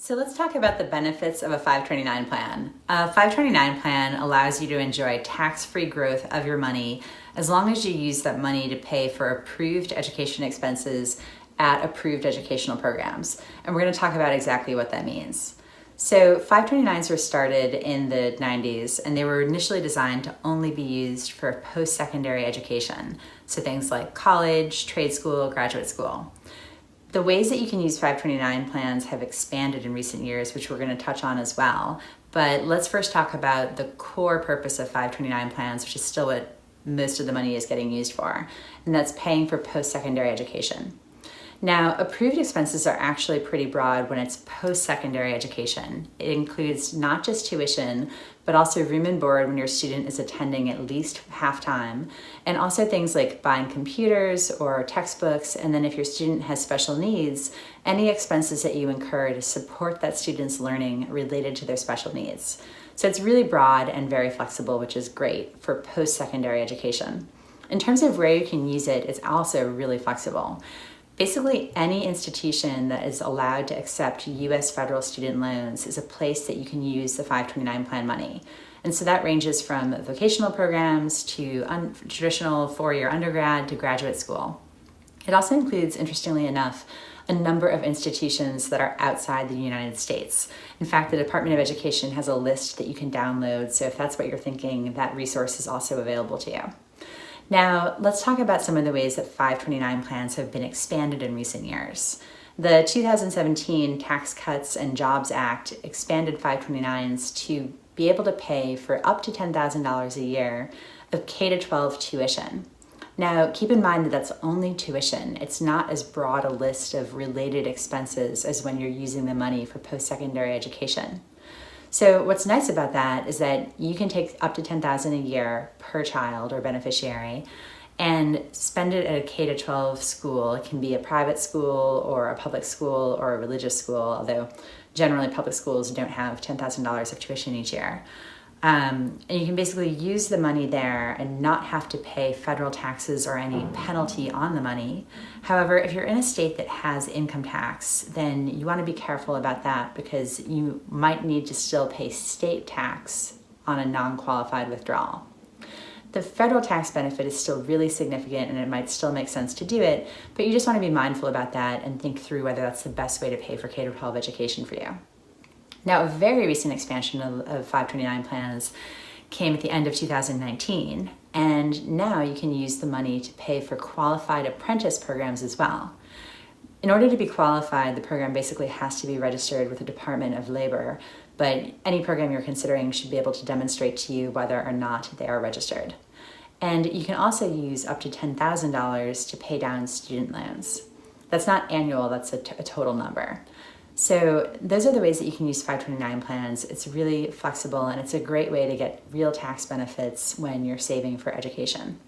So let's talk about the benefits of a 529 plan. A 529 plan allows you to enjoy tax-free growth of your money as long as you use that money to pay for approved education expenses at approved educational programs. And we're going to talk about exactly what that means. So 529s were started in the 90s, and they were initially designed to only be used for post-secondary education. So things like college, trade school, graduate school. The ways that you can use 529 plans have expanded in recent years, which we're going to touch on as well. But let's first talk about the core purpose of 529 plans, which is still what most of the money is getting used for, and that's paying for post-secondary education. Now, approved expenses are actually pretty broad when it's post-secondary education. It includes not just tuition, but also room and board when your student is attending at least half-time, and also things like buying computers or textbooks, and then if your student has special needs, any expenses that you incur to support that student's learning related to their special needs. So it's really broad and very flexible, which is great for post-secondary education. In terms of where you can use it, it's also really flexible. Basically, any institution that is allowed to accept U.S. federal student loans is a place that you can use the 529 plan money. And so that ranges from vocational programs to traditional four-year undergrad to graduate school. It also includes, interestingly enough, a number of institutions that are outside the United States. In fact, the Department of Education has a list that you can download, so if that's what you're thinking, that resource is also available to you. Now, let's talk about some of the ways that 529 plans have been expanded in recent years. The 2017 Tax Cuts and Jobs Act expanded 529s to be able to pay for up to $10,000 a year of K-12 tuition. Now, keep in mind that that's only tuition. It's not as broad a list of related expenses as when you're using the money for post-secondary education. So what's nice about that is that you can take up to $10,000 a year per child or beneficiary and spend it at a K-12 school. It can be a private school or a public school or a religious school, although generally public schools don't have $10,000 of tuition each year. And you can basically use the money there and not have to pay federal taxes or any penalty on the money. However, if you're in a state that has income tax, then you want to be careful about that because you might need to still pay state tax on a non-qualified withdrawal. The federal tax benefit is still really significant and it might still make sense to do it, but you just want to be mindful about that and think through whether that's the best way to pay for K-12 education for you. Now, a very recent expansion of 529 plans came at the end of 2019, and now you can use the money to pay for qualified apprentice programs as well. In order to be qualified, the program basically has to be registered with the Department of Labor, but any program you're considering should be able to demonstrate to you whether or not they are registered. And you can also use up to $10,000 to pay down student loans. That's not annual, that's a total number. So those are the ways that you can use 529 plans. It's really flexible and it's a great way to get real tax benefits when you're saving for education.